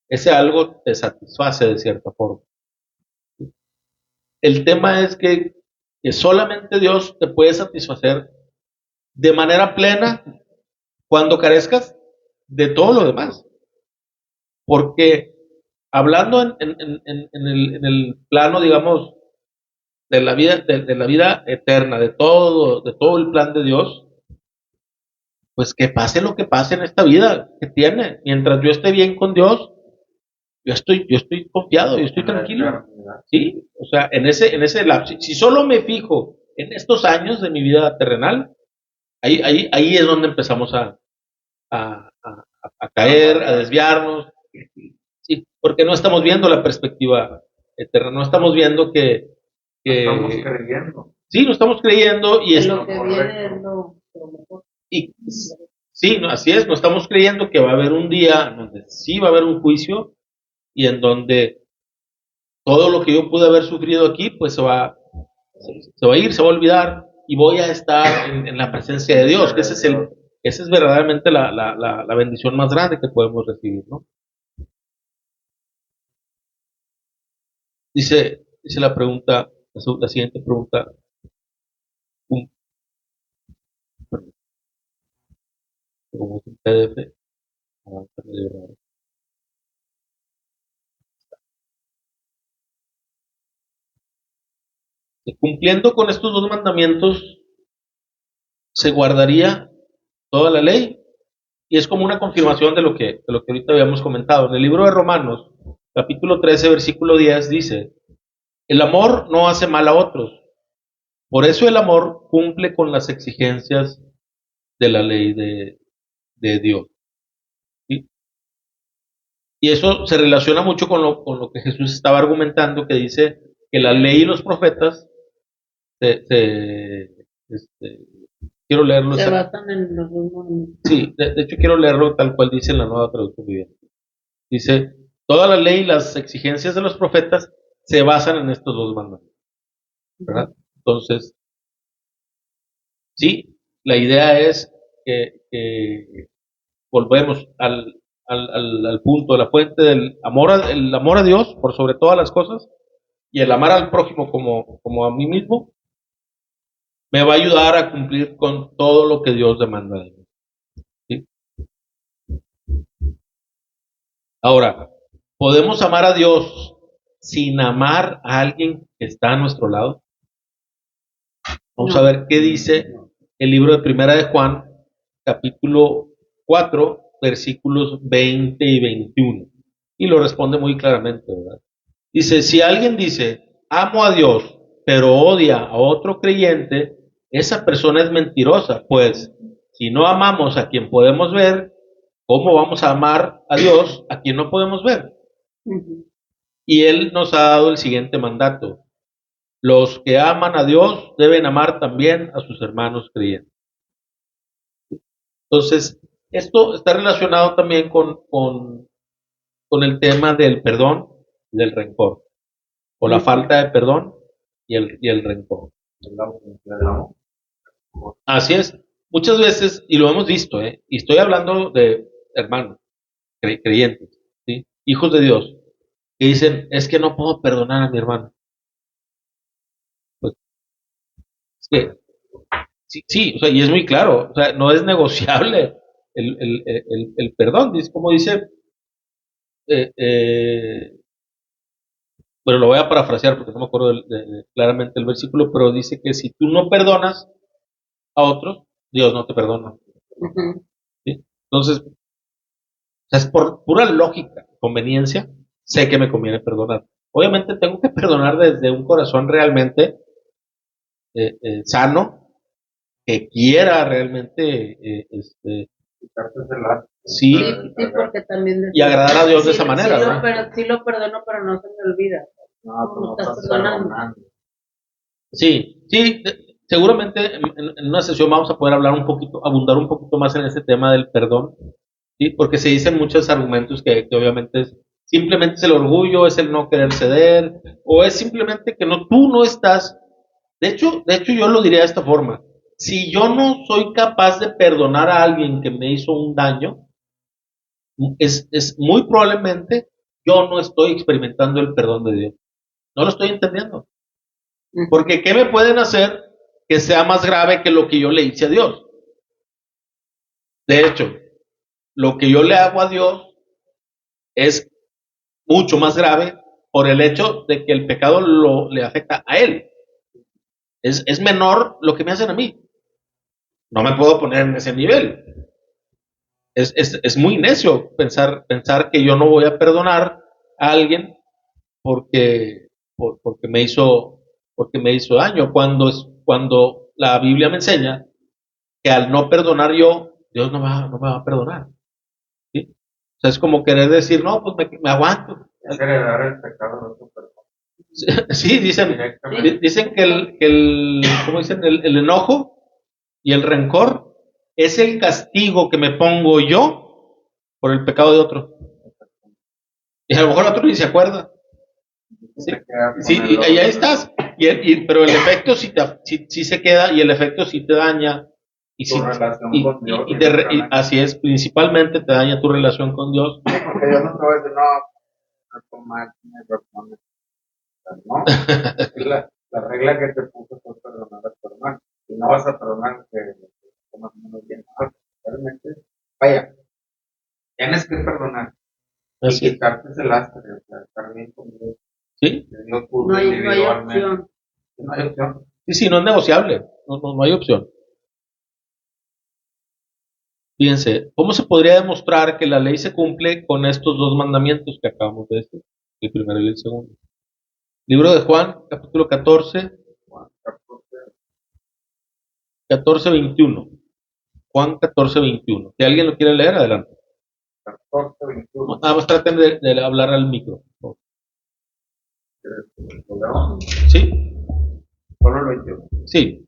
Ese algo te satisface de cierta forma. El tema es que solamente Dios te puede satisfacer de manera plena cuando carezcas de todo lo demás. Porque hablando en el plano, digamos, de la vida eterna, de todo el plan de Dios, pues que pase lo que pase en esta vida que tiene. Mientras yo esté bien con Dios, yo estoy confiado, yo estoy tranquilo. ¿Sí? O sea, en ese lapso, si solo me fijo en estos años de mi vida terrenal, ahí es donde empezamos a, a- a caer, a desviarnos. Sí, porque no estamos viendo la perspectiva eterna, no estamos viendo Estamos que creyendo. sí, no estamos creyendo y Que es, lo que viene es lo mejor. y sí, no, así es, no estamos creyendo que va a haber un día donde sí va a haber un juicio y en donde todo lo que yo pude haber sufrido aquí, pues se va a ir, se va a olvidar y voy a estar en la presencia de Dios, que esa es verdaderamente la bendición más grande que podemos recibir, ¿no? Dice la pregunta, la siguiente pregunta, un, perdón, como es un PDF, cumpliendo con estos dos mandamientos, se guardaría toda la ley y es como una confirmación de lo que ahorita habíamos comentado. En el libro de Romanos, capítulo 13, versículo 10 dice, el amor no hace mal a otros, por eso el amor cumple con las exigencias de la ley de Dios. ¿Sí? Y eso se relaciona mucho con lo que Jesús estaba argumentando, que dice que la ley y los profetas este, quiero leerlo. Se basan en los dos movimientos. Sí, de hecho quiero leerlo tal cual dice en la Nueva Traducción Viviente. Dice, toda la ley y las exigencias de los profetas se basan en estos dos mandamientos, ¿verdad? Entonces, sí, la idea es que volvemos al punto, la fuente del amor, el amor a Dios por sobre todas las cosas y el amar al prójimo como a mí mismo me va a ayudar a cumplir con todo lo que Dios demanda de mí. ¿Sí? Ahora, ¿podemos amar a Dios sin amar a alguien que está a nuestro lado? Vamos a ver qué dice el libro de Primera de Juan, capítulo 4, versículos 20 y 21. Y lo responde muy claramente, ¿verdad? Dice, si alguien dice, amo a Dios, pero odia a otro creyente, esa persona es mentirosa, pues si no amamos a quien podemos ver, ¿cómo vamos a amar a Dios a quien no podemos ver? Y Él nos ha dado el siguiente mandato. Los que aman a Dios deben amar también a sus hermanos creyentes. Entonces, esto está relacionado también con el tema del perdón y del rencor, o la falta de perdón y el rencor. Así es. Muchas veces, y lo hemos visto, y estoy hablando de hermanos, creyentes, ¿sí? Hijos de Dios, que dicen, es que no puedo perdonar a mi hermano. Pues, es que, sí, sí, o sea, y es muy claro, o sea, no es negociable el perdón. Dice, como dice, eh, eh, bueno, lo voy a parafrasear porque no me acuerdo claramente el versículo, pero dice que si tú no perdonas a otros, Dios no te perdona. Ujú. ¿Sí? Entonces, o sea, es por pura lógica, conveniencia, sé que me conviene perdonar. Obviamente tengo que perdonar desde un corazón realmente sano, que quiera realmente sí, Sí, sí, porque también y agradar a Dios de esa sí, manera, sí ¿no? sí lo perdono, pero no se me olvida. No estás perdonando. Sí, sí, seguramente en una sesión vamos a poder hablar un poquito, abundar un poquito más en ese tema del perdón, ¿sí? Porque se dicen muchos argumentos que obviamente simplemente es el orgullo, es el no querer ceder, o es simplemente que no, tú no estás. De hecho yo lo diría de esta forma: si yo no soy capaz de perdonar a alguien que me hizo un daño, es muy probablemente yo no estoy experimentando el perdón de Dios. No lo estoy entendiendo. Porque ¿qué me pueden hacer que sea más grave que lo que yo le hice a Dios? De hecho, lo que yo le hago a Dios es mucho más grave por el hecho de que el pecado le afecta a Él. Es menor lo que me hacen a mí. No me puedo poner en ese nivel. Es muy necio pensar que yo no voy a perdonar a alguien porque, porque me hizo daño, cuando la Biblia me enseña que al no perdonar yo, Dios no me va a perdonar. ¿Sí? O sea, es como querer decir, no, pues me aguanto. Es heredar el pecado de otro persona. Sí, dicen ¿cómo dicen? El enojo y el rencor es el castigo que me pongo yo por el pecado de otro. Y a lo mejor el otro ni se acuerda. Sí, sí, y ahí estás. Pero el efecto sí se queda, y el efecto sí te daña. Y, tu sí, relación con Dios. así es, principalmente te daña tu relación con Dios. Porque Dios no te va a decir, no tomar, no. La regla que te puso fue perdonar a tu hermano. Y no vas a perdonar que más o menos bien. Realmente, vaya, tienes que perdonar Así y es. quitarte ese lastre, o sea, estar bien con Dios. ¿Sí? No hay opción. No hay opción. Sí, no es negociable. No hay opción. Fíjense, ¿cómo se podría demostrar que la ley se cumple con estos dos mandamientos que acabamos de decir? El primero y el segundo. Libro de Juan, capítulo 14, 21. Juan 14, 21. Si alguien lo quiere leer, adelante. 14, 21. Nada más traten de hablar al micro. ¿Lo ¿Sí? Solo lo entiendo. Sí.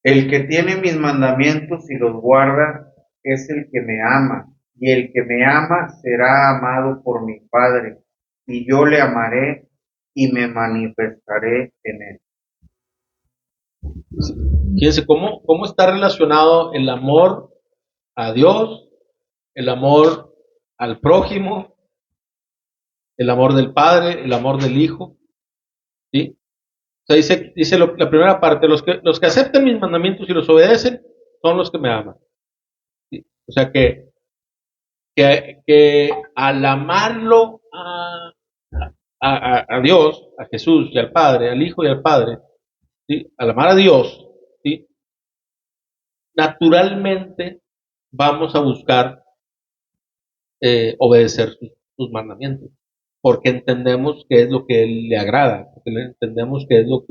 El que tiene mis mandamientos y los guarda es el que me ama, y el que me ama será amado por mi Padre, y yo le amaré y me manifestaré en él. Fíjense cómo está relacionado el amor a Dios, el amor al prójimo, el amor del Padre, el amor del Hijo. ¿Sí? O sea, dice la primera parte: los que aceptan mis mandamientos y los obedecen son los que me aman. ¿Sí? O sea que al amarlo a Dios, a Jesús y al Padre, al Hijo y al Padre, ¿sí? Al amar a Dios, ¿sí? Naturalmente vamos a buscar obedecer sus mandamientos, porque entendemos que es lo que Él le agrada, porque entendemos que es lo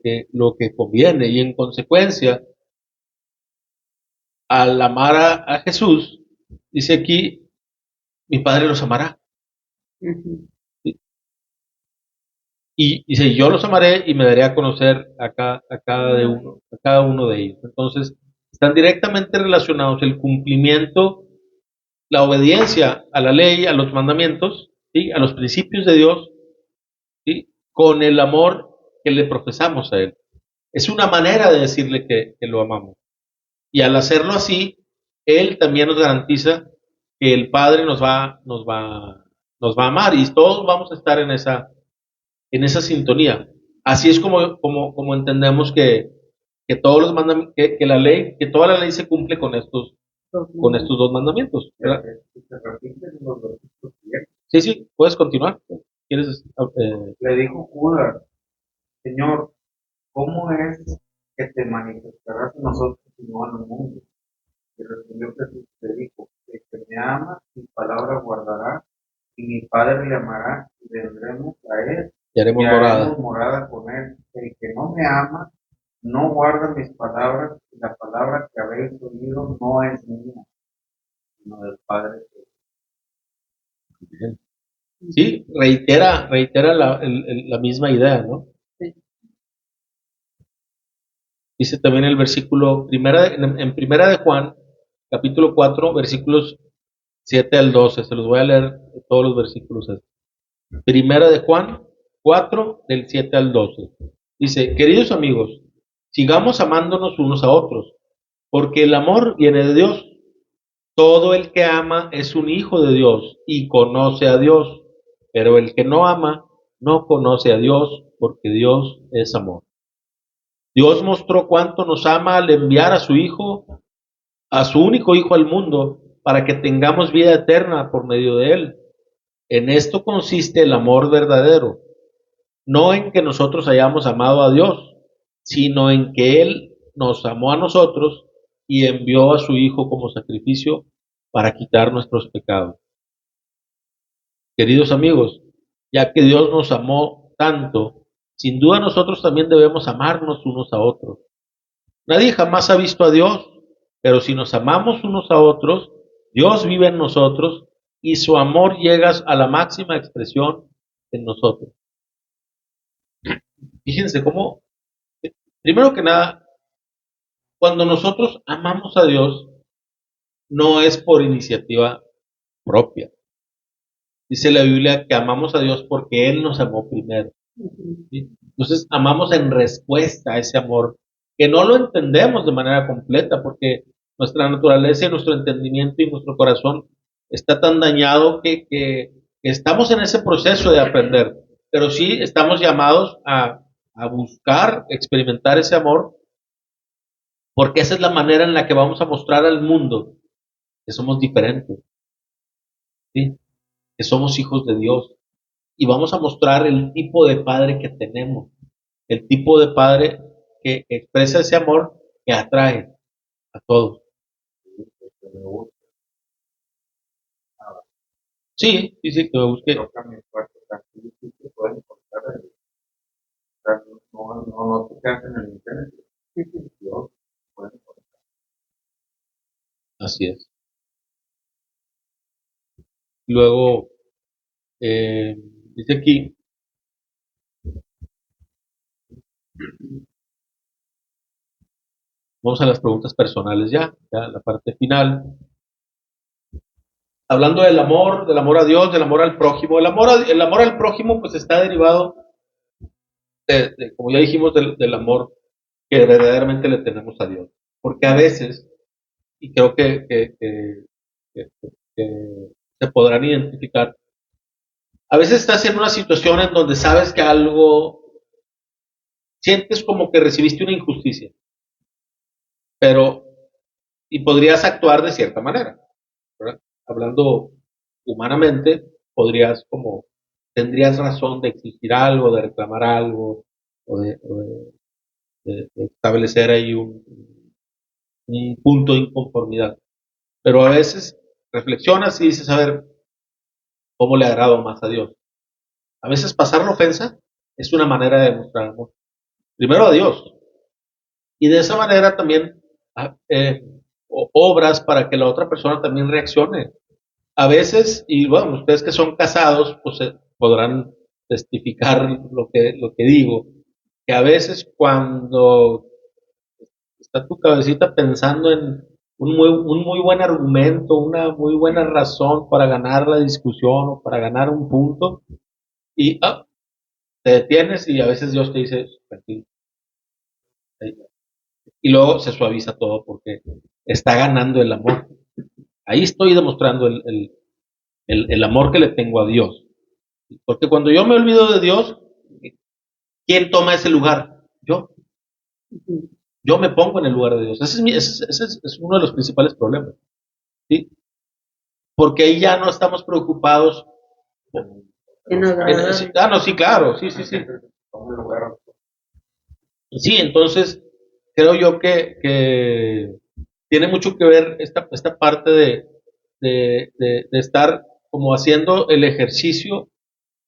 que conviene, y en consecuencia, al amar a Jesús, dice aquí, mi Padre los amará. ¿Sí? Y dice, yo los amaré y me daré a conocer a cada uno de ellos. Entonces, Están directamente relacionados el cumplimiento, la obediencia a la ley, a los mandamientos, ¿sí? A los principios de Dios, ¿sí? Con el amor que le profesamos a Él. Es una manera de decirle que lo amamos. Y al hacerlo así, Él también nos garantiza que el Padre nos va a amar y todos vamos a estar en esa sintonía. Así es como entendemos que todos los mandamientos, que la ley, que toda la ley se cumple con estos dos mandamientos, ¿verdad? Sí, sí, puedes continuar. ¿Quieres? Le dijo Judas, Señor, ¿cómo es que te manifestarás en nosotros y no en el mundo? Y respondió Jesús, le dijo, el que me ama, mi palabra guardará, y mi Padre le amará, y vendremos a él, y haremos y morada. haremos morada con él. El que no me ama, no guarda mis palabras, y la palabra que habéis oído no es mía, sino del Padre. Sí, reitera la misma idea, ¿no? Sí. Dice también el versículo, en primera de Juan, capítulo 4, versículos 7 al 12, se los voy a leer todos los versículos. Primera de Juan 4, del 7 al 12. Dice, queridos amigos, sigamos amándonos unos a otros, porque el amor viene de Dios. Todo el que ama es un hijo de Dios y conoce a Dios, pero el que no ama no conoce a Dios, porque Dios es amor. Dios mostró cuánto nos ama al enviar a su Hijo, a su único Hijo al mundo, para que tengamos vida eterna por medio de Él. En esto consiste el amor verdadero, no en que nosotros hayamos amado a Dios, sino en que Él nos amó a nosotros y envió a su Hijo como sacrificio para quitar nuestros pecados. Queridos amigos, ya que Dios nos amó tanto, sin duda nosotros también debemos amarnos unos a otros. Nadie jamás ha visto a Dios, pero si nos amamos unos a otros, Dios vive en nosotros y su amor llega a la máxima expresión en nosotros. Fíjense cómo, primero que nada, cuando nosotros amamos a Dios, no es por iniciativa propia. Dice la Biblia que amamos a Dios porque Él nos amó primero. ¿Sí? Entonces, amamos en respuesta a ese amor, que no lo entendemos de manera completa, porque nuestra naturaleza y nuestro entendimiento y nuestro corazón está tan dañado que estamos en ese proceso de aprender, pero sí estamos llamados a buscar, experimentar ese amor, porque esa es la manera en la que vamos a mostrar al mundo que somos diferentes, ¿sí? Que somos hijos de Dios, y vamos a mostrar el tipo de padre que tenemos, el tipo de padre que expresa ese amor que atrae a todos. Sí, sí, sí, que me busque. No te quedas en el internet. Dios puede conectar. Así es. Luego, dice aquí, vamos a las preguntas personales ya la parte final. Hablando del amor a Dios, del amor al prójimo. El amor al prójimo pues está derivado como ya dijimos, del amor que verdaderamente le tenemos a Dios. Porque a veces, y creo que se podrán identificar, a veces estás en una situación en donde sabes que sientes como que recibiste una injusticia, pero, y podrías actuar de cierta manera, ¿verdad? Hablando humanamente, tendrías razón de exigir algo, de reclamar algo, o de establecer ahí un punto de inconformidad. Pero a veces reflexionas y dices, a ver, ¿cómo le agrado más a Dios? A veces pasar la ofensa es una manera de mostrar amor. Primero a Dios. Y de esa manera también obras para que la otra persona también reaccione. A veces, y bueno, ustedes que son casados, pues podrán testificar lo que digo, que a veces cuando está tu cabecita pensando en un muy buen argumento, una muy buena razón para ganar la discusión o para ganar un punto, y te detienes y a veces Dios te dice, tranquilo. Y luego se suaviza todo porque está ganando el amor. Ahí estoy demostrando el amor que le tengo a Dios. Porque cuando yo me olvido de Dios, ¿quién toma ese lugar? Yo. Ujú. Yo me pongo en el lugar de Dios. Ese es uno de los principales problemas. ¿Sí? Porque ahí ya no estamos preocupados. En agradar. No, sí, claro, sí, sí, sí. Sí, entonces creo yo que tiene mucho que ver esta parte de estar como haciendo el ejercicio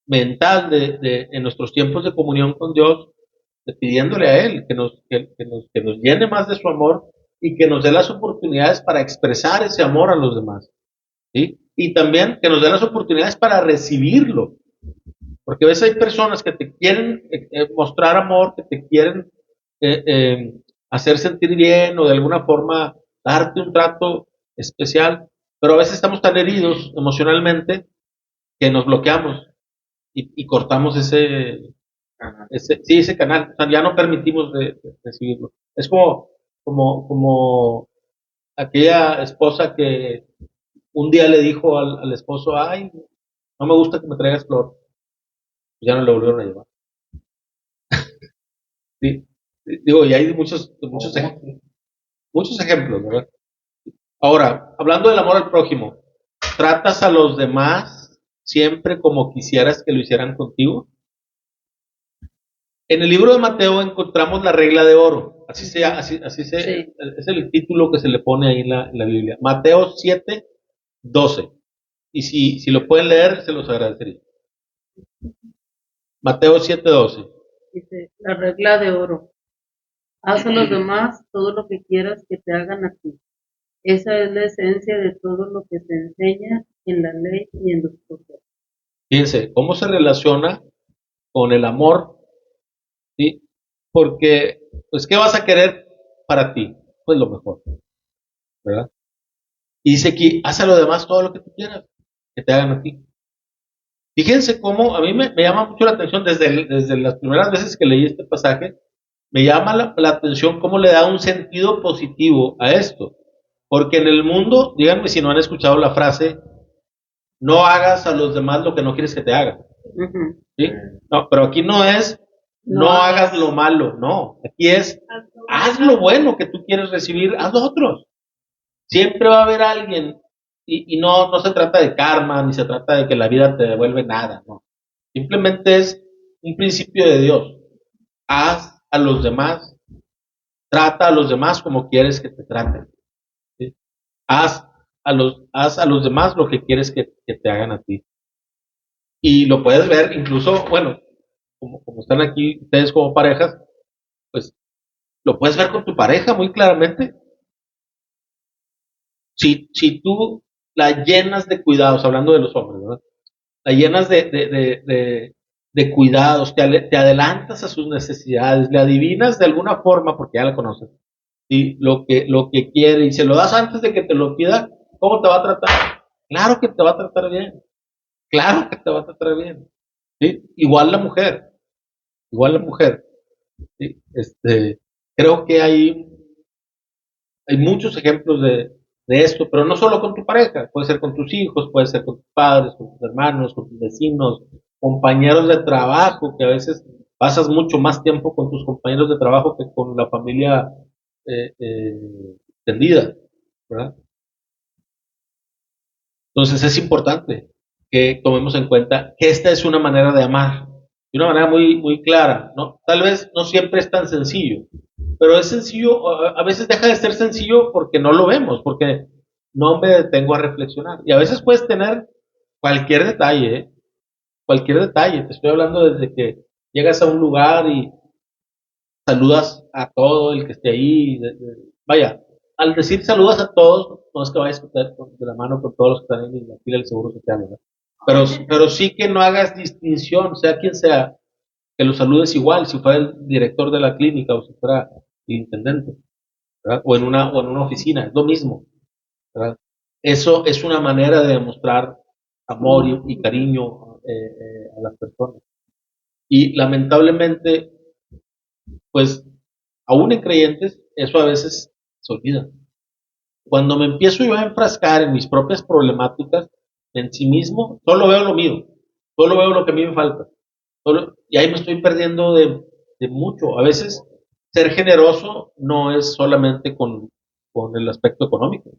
mental en nuestros tiempos de comunión con Dios, pidiéndole a Él que nos llene más de su amor y que nos dé las oportunidades para expresar ese amor a los demás. ¿Sí? Y también que nos dé las oportunidades para recibirlo. Porque a veces hay personas que te quieren mostrar amor, que te quieren eh, eh, hacer sentir bien o de alguna forma darte un trato especial, pero a veces estamos tan heridos emocionalmente que nos bloqueamos y cortamos ese canal. O sea, ya no permitimos de recibirlo. Es como aquella esposa que un día le dijo al esposo, ay, no me gusta que me traigas flor. Pues ya no le volvieron a llevar. Sí. Digo, y hay muchos ejemplos, ¿verdad? Ahora, hablando del amor al prójimo, ¿tratas a los demás siempre como quisieras que lo hicieran contigo? En el libro de Mateo encontramos la regla de oro. Sí. Es el título que se le pone ahí en la Biblia. Mateo 7:12. Y si lo pueden leer, se los agradecería. Mateo 7:12. Dice, la regla de oro. Haz a los demás todo lo que quieras que te hagan a ti. Esa es la esencia de todo lo que se enseña en la ley y en los profetas. Fíjense, ¿cómo se relaciona con el amor? ¿Sí? Porque, pues, ¿qué vas a querer para ti? Pues lo mejor, ¿verdad? Y dice aquí, haz a los demás todo lo que tú quieras que te hagan a ti. Fíjense cómo a mí me llama mucho la atención desde las primeras veces que leí este pasaje, me llama la atención cómo le da un sentido positivo a esto. Porque en el mundo, díganme si no han escuchado la frase, no hagas a los demás lo que no quieres que te hagan. Ujú. ¿Sí? No, pero aquí no es no No hagas hagas. lo malo, no. Aquí es haz lo bueno que tú quieres recibir, haz lo otro. Siempre va a haber alguien, y no se trata de karma, ni se trata de que la vida te devuelve nada, no. Simplemente es un principio de Dios. Haz a los demás, trata a los demás como quieres que te traten. ¿Sí? Haz a los demás lo que quieres que te hagan a ti. Y lo puedes ver incluso, bueno, como están aquí ustedes como parejas, pues lo puedes ver con tu pareja muy claramente. Si tú la llenas de cuidados, hablando de los hombres, ¿verdad? La llenas de cuidados, te adelantas a sus necesidades, le adivinas de alguna forma, porque ya la conoces, y lo que quiere, y se lo das antes de que te lo pida, ¿cómo te va a tratar? Claro que te va a tratar bien, claro que te va a tratar bien. ¿Sí? Igual la mujer. ¿Sí? Creo que hay muchos ejemplos de esto, pero no solo con tu pareja, puede ser con tus hijos, puede ser con tus padres, con tus hermanos, con tus vecinos, compañeros de trabajo, que a veces pasas mucho más tiempo con tus compañeros de trabajo que con la familia extendida, ¿verdad? Entonces es importante que tomemos en cuenta que esta es una manera de amar, de una manera muy, muy clara, ¿no? Tal vez no siempre es tan sencillo, pero es sencillo, a veces deja de ser sencillo porque no lo vemos, porque no me detengo a reflexionar. Y a veces puedes tener cualquier detalle, ¿eh? Cualquier detalle. Te estoy hablando desde que llegas a un lugar y saludas a todo el que esté ahí. Vaya, al decir saludas a todos, no es que vayas a estar de la mano con todos los que están en la fila del Seguro Social, ¿verdad? Pero sí que no hagas distinción, sea quien sea, que lo saludes igual, si fuera el director de la clínica o si fuera el intendente. ¿verdad? O en una oficina, es lo mismo, ¿verdad? Eso es una manera de demostrar amor y cariño a las personas. Y lamentablemente, pues, aún en creyentes, eso a veces se olvida. Cuando me empiezo yo a enfrascar en mis propias problemáticas, en sí mismo, solo veo lo mío, solo veo lo que a mí me falta. Y ahí me estoy perdiendo de mucho. A veces ser generoso no es solamente con el aspecto económico.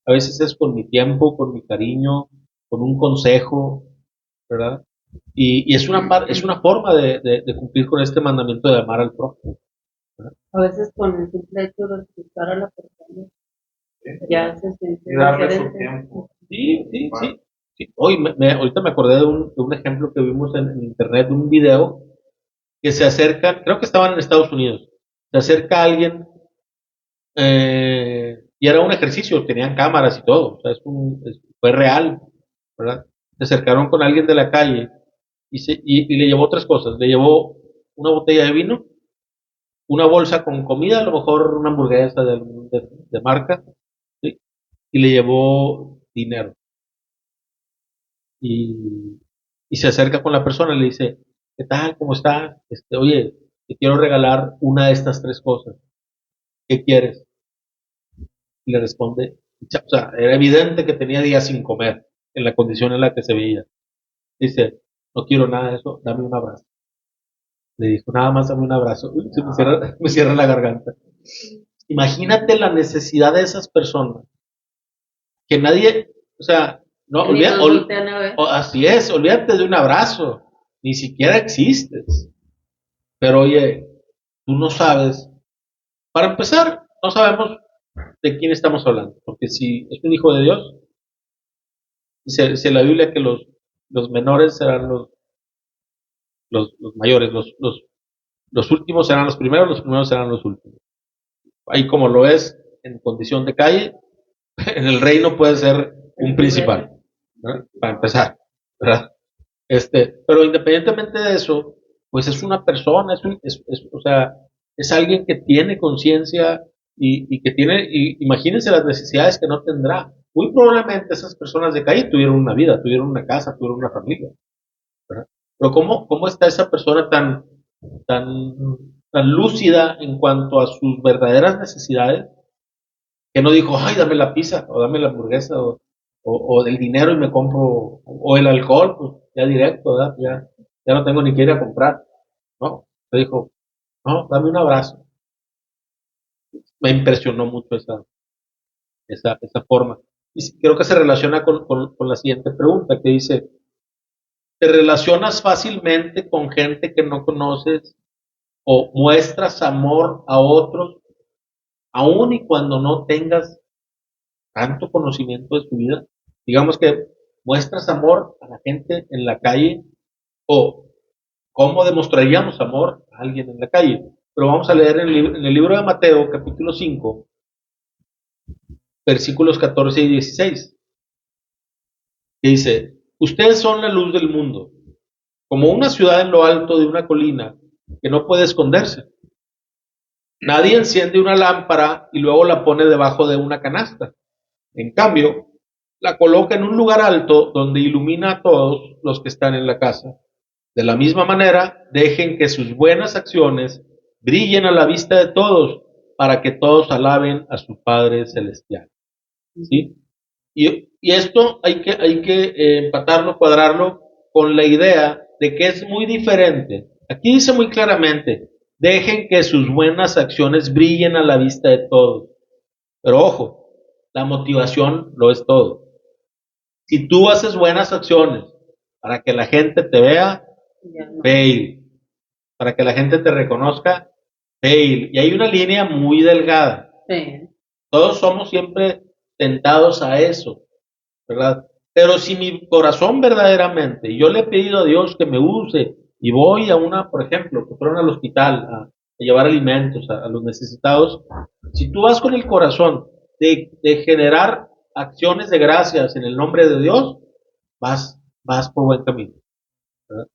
A veces es con mi tiempo, con mi cariño, con un consejo, ¿verdad? Y es una forma de cumplir con este mandamiento de amar al prójimo. A veces con el simple hecho de escuchar a la persona ya se siente Y darle su diferente. tiempo. Sí, sí, sí. Sí. Hoy ahorita me acordé de un ejemplo que vimos en internet, de un video que se acerca, creo que estaban en Estados Unidos, se acerca alguien y era un ejercicio, tenían cámaras y todo, o sea, fue real, ¿verdad? Se acercaron con alguien de la calle y le llevó tres cosas, le llevó una botella de vino, una bolsa con comida, a lo mejor una hamburguesa de marca, ¿sí? Y le llevó dinero. Y, y se acerca con la persona y le dice, ¿qué tal? ¿Cómo estás? Oye, te quiero regalar una de estas tres cosas. ¿Qué quieres? Y le responde, o sea, era evidente que tenía días sin comer en la condición en la que se veía. Dice, no quiero nada de eso, dame un abrazo. Le dijo, nada más dame un abrazo. Uy, se me cierra la garganta. Imagínate la necesidad de esas personas, que nadie, o sea, no, Que ni nos voltean a ver. así es, olvídate de un abrazo, ni siquiera existes. Pero oye, tú no sabes, para empezar, no sabemos de quién estamos hablando, porque si es un hijo de Dios, dice la Biblia que los menores serán los mayores, los últimos serán los primeros serán los últimos. Ahí como lo es en condición de calle, en el reino puede ser un principal, ¿verdad? Para empezar, ¿verdad? Pero independientemente de eso, pues es una persona, o sea, es alguien que tiene conciencia y que tiene, imagínense las necesidades que no tendrá. Muy probablemente esas personas de calle tuvieron una vida, tuvieron una casa, tuvieron una familia, ¿verdad? Pero ¿cómo está esa persona tan, tan lúcida en cuanto a sus verdaderas necesidades que no dijo, ay, dame la pizza o dame la hamburguesa o del dinero y me compro, o el alcohol, pues ya directo, ¿verdad? Ya no tengo ni que ir a comprar, ¿no? Se dijo, no, dame un abrazo. Me impresionó mucho esa forma. Y creo que se relaciona con la siguiente pregunta que dice, ¿te relacionas fácilmente con gente que no conoces o muestras amor a otros aun y cuando no tengas tanto conocimiento de su vida? Digamos que muestras amor a la gente en la calle o cómo demostraríamos amor a alguien en la calle. Pero vamos a leer en el libro de Mateo, capítulo 5, versículos 14 y 16, que dice, ustedes son la luz del mundo, como una ciudad en lo alto de una colina que no puede esconderse. Nadie enciende una lámpara y luego la pone debajo de una canasta. En cambio, la coloca en un lugar alto donde ilumina a todos los que están en la casa. De la misma manera, dejen que sus buenas acciones brillen a la vista de todos, para que todos alaben a su Padre Celestial. ¿Sí? Y esto hay que empatarlo, cuadrarlo con la idea de que es muy diferente. Aquí dice muy claramente, dejen que sus buenas acciones brillen a la vista de todos. Pero ojo, la motivación lo es todo. Si tú haces buenas acciones para que la gente te vea, No. fail. Para que la gente te reconozca, fail. Y hay una línea muy delgada. Sí. Todos somos siempre tentados a eso, ¿verdad? Pero si mi corazón verdaderamente, yo le he pedido a Dios que me use y voy por ejemplo, que fueron al hospital a llevar alimentos a los necesitados, si tú vas con el corazón de generar acciones de gracias en el nombre de Dios, vas por buen camino, ¿verdad?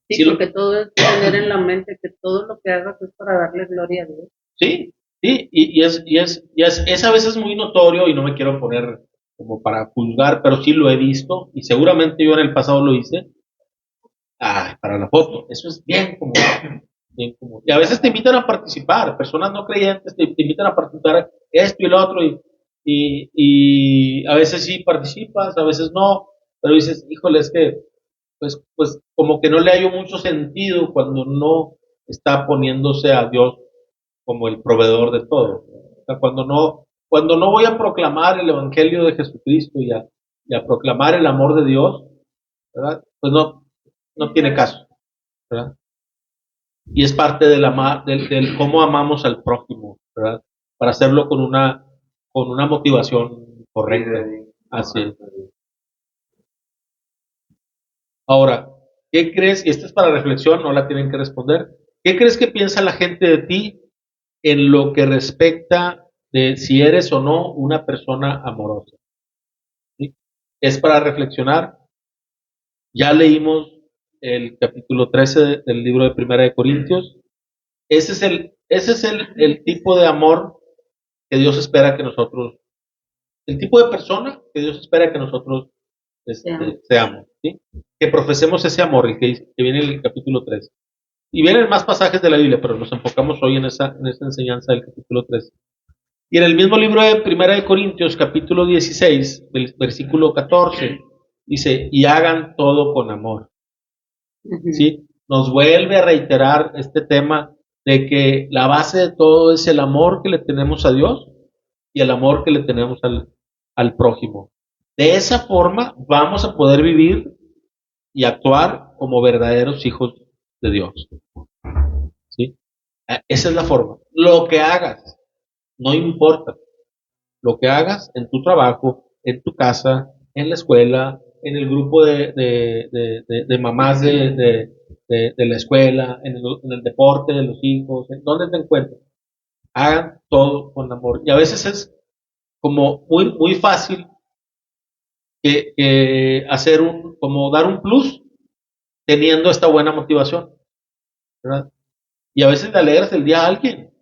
Sí, Si lo, porque todo es tener en la mente que todo lo que hagas es para darle gloria a Dios. sí, Sí, es a veces muy notorio y no me quiero poner como para juzgar, pero sí lo he visto y seguramente yo en el pasado lo hice. Para la foto, eso es bien común, bien común. Y a veces te invitan a participar, personas no creyentes te invitan a participar esto y lo otro y a veces sí participas, a veces no, pero dices, híjole, es que pues como que no le hallo mucho sentido cuando no está poniéndose a Dios como el proveedor de todo. O sea, cuando no voy a proclamar el evangelio de Jesucristo y a proclamar el amor de Dios, ¿verdad? Pues no tiene caso, ¿verdad? Y es parte del cómo amamos al prójimo, ¿verdad? Para hacerlo con una motivación correcta. Así es. Ahora, ¿qué crees? Y esta es para reflexión, no la tienen que responder. ¿Qué crees que piensa la gente de ti en lo que respecta de si eres o no una persona amorosa? ¿Sí? Es para reflexionar. Ya leímos el capítulo 13 del libro de Primera de Corintios. Ese es el tipo de amor que Dios espera que nosotros, el tipo de persona que Dios espera que nosotros seamos, ¿sí? Que profesemos ese amor, que viene en el capítulo 13. Y vienen más pasajes de la Biblia, pero nos enfocamos hoy en esa enseñanza del capítulo 13. Y en el mismo libro de Primera de Corintios, capítulo 16, versículo 14, dice, y hagan todo con amor. ¿Sí? Nos vuelve a reiterar este tema de que la base de todo es el amor que le tenemos a Dios y el amor que le tenemos al prójimo. De esa forma vamos a poder vivir y actuar como verdaderos hijos de Dios. ¿Sí? Esa es la forma. Lo que hagas, no importa. Lo que hagas en tu trabajo, en tu casa, en la escuela, en el grupo de mamás de la escuela, en el deporte de los hijos, en donde te encuentres. Hagan todo con amor. Y a veces es como muy, muy fácil que como dar un plus teniendo esta buena motivación, ¿verdad? Y a veces le alegras el día a alguien,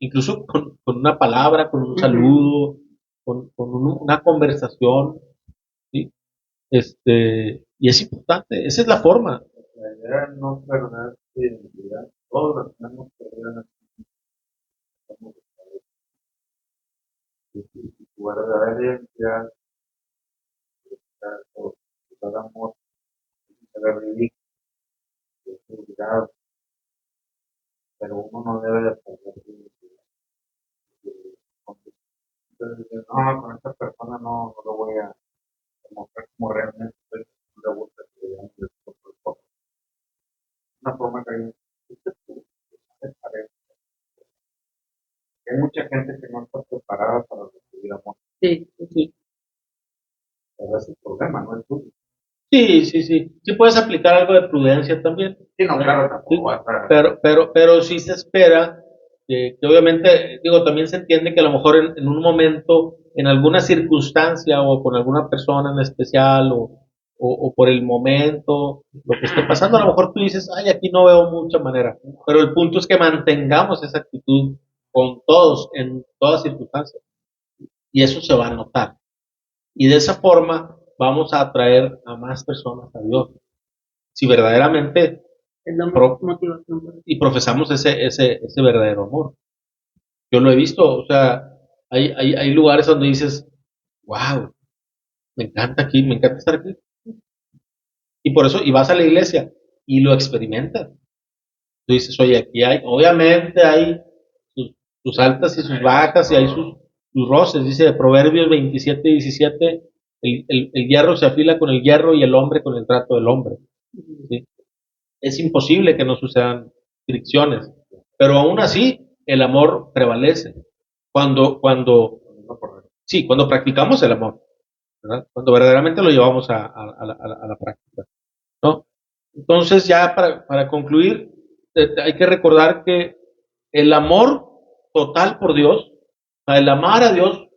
incluso con una palabra, con un saludo, con una conversación, ¿sí? Y es importante, esa es la forma. La idea es no perder tu identidad. Todos la tenemos que perder en tu verdadera identidad, tu amor, se ve ridículo, es vulgar, pero uno no debe de perder su identidad. Entonces, no, con esta persona no lo voy a mostrar como realmente soy, no le gusta que le llamen de otro cosa. Una forma que hay, hay mucha gente que no está preparada para recibir amor. Sí, Sí, Pero es el problema, no es tuyo. sí puedes aplicar algo de prudencia también. Sí, no, claro, Sí, tampoco va a estar. pero sí se espera que obviamente, digo, también se entiende que a lo mejor en un momento, en alguna circunstancia o con alguna persona en especial o por el momento, lo que esté pasando, a lo mejor tú dices, ay, aquí no veo mucha manera, pero el punto es que mantengamos esa actitud con todos, en todas circunstancias, y eso se va a notar. Y de esa forma vamos a atraer a más personas a Dios. Si verdaderamente es la pro- motivación. y profesamos ese verdadero amor. Yo lo he visto, o sea, hay lugares donde dices, wow, me encanta aquí, me encanta estar aquí. Y por eso, y vas a la iglesia y lo experimentas. Tú dices, oye, aquí obviamente hay sus altas y sus bajas y hay sus roces. Dice Proverbios 27:17, el hierro se afila con el hierro y el hombre con el trato del hombre. ¿Sí? Es imposible que no sucedan fricciones, pero aún así el amor prevalece. Sí, cuando practicamos el amor, ¿verdad? Cuando verdaderamente lo llevamos a la práctica, ¿no? Entonces ya para concluir, hay que recordar que el amor total por Dios, el amar a Dios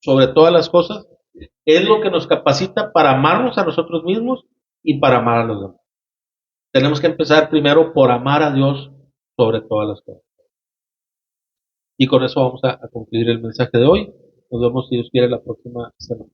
sobre todas las cosas, es lo que nos capacita para amarnos a nosotros mismos y para amar a los demás. Tenemos que empezar primero por amar a Dios sobre todas las cosas. Y con eso vamos a concluir el mensaje de hoy. Nos vemos, si Dios quiere, la próxima semana.